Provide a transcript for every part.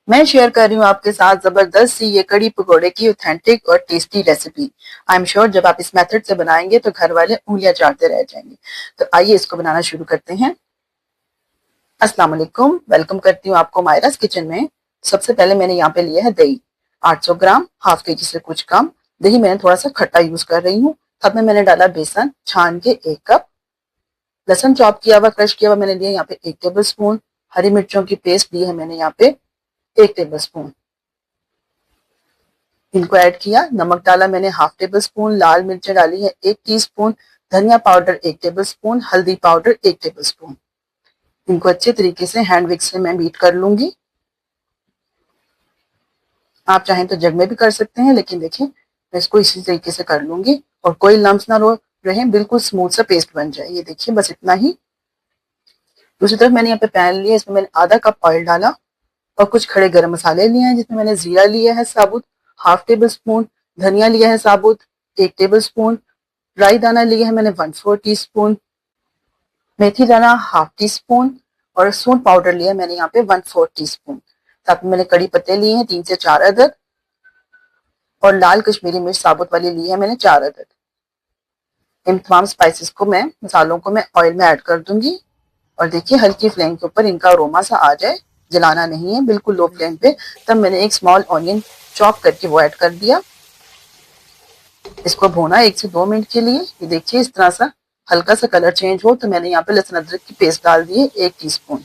मैं शेयर कर रही हूँ आपके साथ जबरदस्त सी ये कड़ी पकोड़े की ऑथेंटिक और tasty recipe. I am sure जब आप इस मेथड से बनाएंगे तो घर वाले उंगलियां चाटते रह जाएंगे। तो आइए इसको बनाना शुरू करते हैं। अस्सलाम वालेकुम, वेलकम करती हूँ आपको मायरास किचन में। सबसे पहले मैंने यहाँ पे लिया है दही 800 ग्राम, हाफ केजी से कुछ कम। दही मैंने थोड़ा सा खट्टा यूज कर रही हूँ। साथ में मैंने डाला बेसन छान के 1 कप। लहसुन चॉप किया हुआ क्रश किया हुआ मैंने लिया यहाँ पे 1 टेबल स्पून। हरी मिर्चों की पेस्ट ली है मैंने यहाँ पे 1 टेबल स्पून। इनको ऐड किया। नमक डाला मैंने हाफ टेबल स्पून। लाल मिर्चें डाली है 1 टीस्पून। धनिया पाउडर 1 टेबल स्पून। हल्दी पाउडर 1 टेबल स्पून। इनको अच्छे तरीके से हैंड विक्स से मैं बीट कर लूंगी। आप चाहें तो जग में भी कर सकते हैं, लेकिन देखिए मैं इसको इसी तरीके से कर लूंगी और कोई लम्स ना रहे, बिल्कुल स्मूथ सा पेस्ट बन जाए। ये देखिए बस इतना ही। दूसरी तरफ मैंने यहाँ पे पैन लिया, इसमें मैंने आधा कप ऑयल डाला और कुछ खड़े गरम मसाले लिए हैं, जिसमें मैंने जीरा लिया है साबुत हाफ टेबल स्पून, धनिया लिया है साबुत 1 टेबल स्पून, राई दाना लिया है मैंने 1/4 टीस्पून, मेथी दाना हाफ टी स्पून और सूंठ पाउडर लिया है मैंने यहाँ पे 1/4 टीस्पून। साथ में मैंने कड़ी पत्ते लिए हैं 3 से 4 अदद और लाल कश्मीरी मिर्च साबुत वाली ली है मैंने 4 अदद। इन तमाम स्पाइसेस को मैं मसालों को मैं ऑयल में ऐड कर दूंगी और देखिए हल्की फ्लेम के ऊपर इनका अरोमा सा आ जाए, जलाना नहीं है, बिल्कुल लो फ्लेम पे। तब मैंने एक स्मॉल ऑनियन चॉप करके वो ऐड कर दिया। इसको भूना 1 से 2 मिनट के लिए। ये देखिए इस तरह सा हल्का सा कलर चेंज हो तो मैंने यहाँ पे लहसुन अदरक की पेस्ट डाल दी है 1 टीस्पून।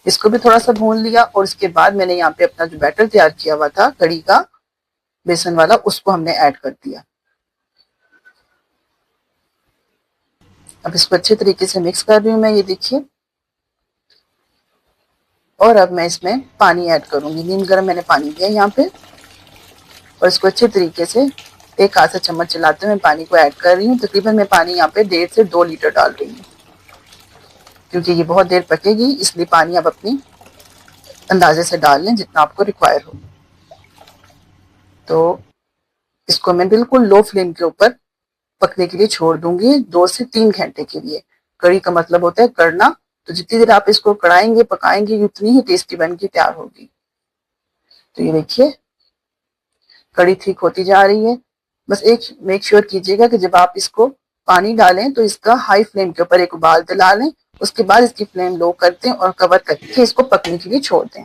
इसको भी थोड़ा सा भून लिया और उसके बाद मैंने यहाँ पे अपना जो बैटर तैयार किया हुआ था कड़ी का बेसन वाला, उसको हमने ऐड कर दिया। अब इसको अच्छे तरीके से मिक्स कर रही हूँ मैं, ये देखिए। और अब मैं इसमें पानी ऐड करूंगी। नीम गर्म मैंने पानी दिया यहाँ पे और इसको अच्छे तरीके से एक हाथ से चम्मच चलाते हुए मैं पानी को ऐड कर रही हूँ। तकरीबन मैं पानी यहाँ पे 1.5 से 2 लीटर डाल रही हूँ, क्योंकि ये बहुत देर पकेगी, इसलिए पानी आप अपनी अंदाजे से डाल लें जितना आपको रिक्वायर हो। तो इसको मैं बिल्कुल लो फ्लेम के ऊपर पकने के लिए छोड़ दूंगी 2 से 3 घंटे के लिए। कड़ी का मतलब होता है कड़ना, तो जितनी देर आप इसको कढ़ाएंगे पकाएंगे उतनी ही टेस्टी बन के तैयार होगी। तो ये देखिए कड़ी ठीक होती जा रही है। बस एक मेक श्योर कीजिएगा कि जब आप इसको पानी डालें तो इसका हाई फ्लेम के ऊपर एक उबाल दिला लें, उसके बाद इसकी फ्लेम लो कर दें और कवर करके इसको पकने के लिए छोड़ दें।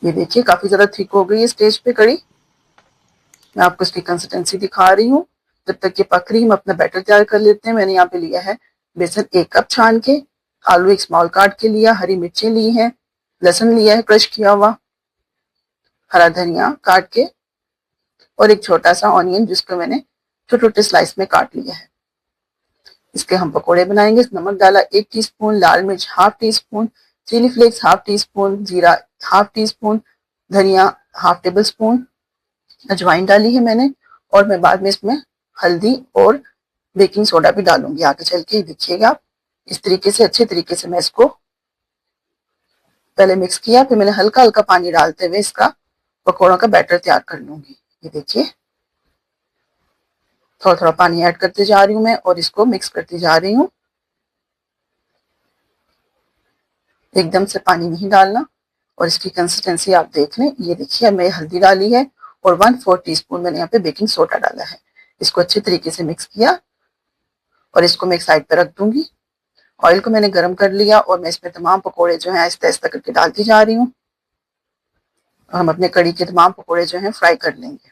ये देखिए काफी ज्यादा थिक हो गई है स्टेज पे कड़ी। मैं आपको इसकी कंसिस्टेंसी दिखा रही हूँ। जब तक ये पक रही हम अपना बैटर तैयार कर लेते हैं। मैंने यहाँ पे लिया है बेसन 1 कप छान के, आलू 1 स्मॉल काट के लिया, हरी मिर्चें ली हैं, लहसुन लिया है क्रश किया हुआ, हरा धनिया काट के और एक छोटा सा ऑनियन जिसको मैंने छोटे छोटे स्लाइस में काट लिया है। इसके हम पकोड़े बनाएंगे। नमक डाला 1 टीस्पून, लाल मिर्च half teaspoon, chilli flakes half teaspoon, जीरा हाफ टी स्पून, धनिया हाफ टेबल स्पून, अजवाइन डाली है मैंने और मैं बाद में इसमें हल्दी और बेकिंग सोडा भी डालूंगी आगे चल के। देखिएगा आप इस तरीके से अच्छे तरीके से मैं इसको पहले मिक्स किया, फिर मैंने हल्का हल्का पानी डालते हुए इसका पकौड़ों का बैटर तैयार कर लूंगी। ये देखिए थोड़ा थोड़ा पानी ऐड करते जा रही हूँ मैं और इसको मिक्स करती जा रही हूँ। एकदम से पानी नहीं डालना और इसकी कंसिस्टेंसी आप देख लें। ये देखिए मैं हल्दी डाली है और 1/4 टीस्पून मैंने यहाँ पे बेकिंग सोडा डाला है। इसको अच्छे तरीके से मिक्स किया और इसको मैं एक साइड पर रख दूंगी। ऑयल को मैंने गर्म कर लिया और मैं इसमें तमाम पकोड़े जो हैं आहिस्ता आहिस्ता करके डालती जा रही हूँ और हम अपने कड़ी के तमाम पकोड़े जो हैं फ्राई कर लेंगे।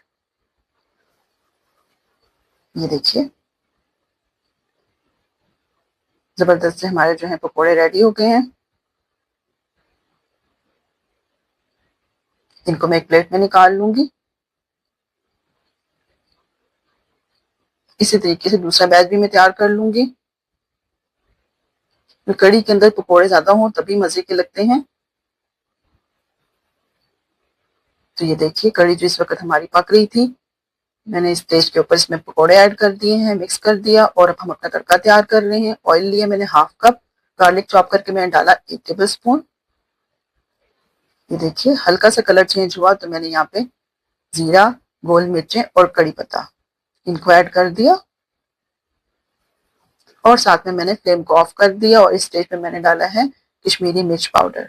ये देखिए जबरदस्त से हमारे जो है पकोड़े रेडी हो गए हैं। इनको मैं एक प्लेट में निकाल लूंगी। इसी तरीके से दूसरा बैच भी मैं तैयार कर लूंगी। कड़ी के अंदर पकोड़े ज्यादा हों तभी मजे के लगते हैं। तो ये देखिए कड़ी जो इस वक्त हमारी पक रही थी, मैंने इस स्टेज के ऊपर इसमें पकोड़े ऐड कर दिए हैं, मिक्स कर दिया और अब हम अपना तड़का तैयार कर रहे हैं। ऑयल लिया मैंने हाफ कप, गार्लिक चॉप करके मैंने डाला 1 टेबल स्पून। ये देखिए हल्का सा कलर चेंज हुआ तो मैंने यहाँ पे जीरा, गोल मिर्चें और कड़ी पत्ता इनको ऐड कर दिया और साथ में मैंने फ्लेम को ऑफ कर दिया और इस स्टेज पे मैंने डाला है कश्मीरी मिर्च पाउडर।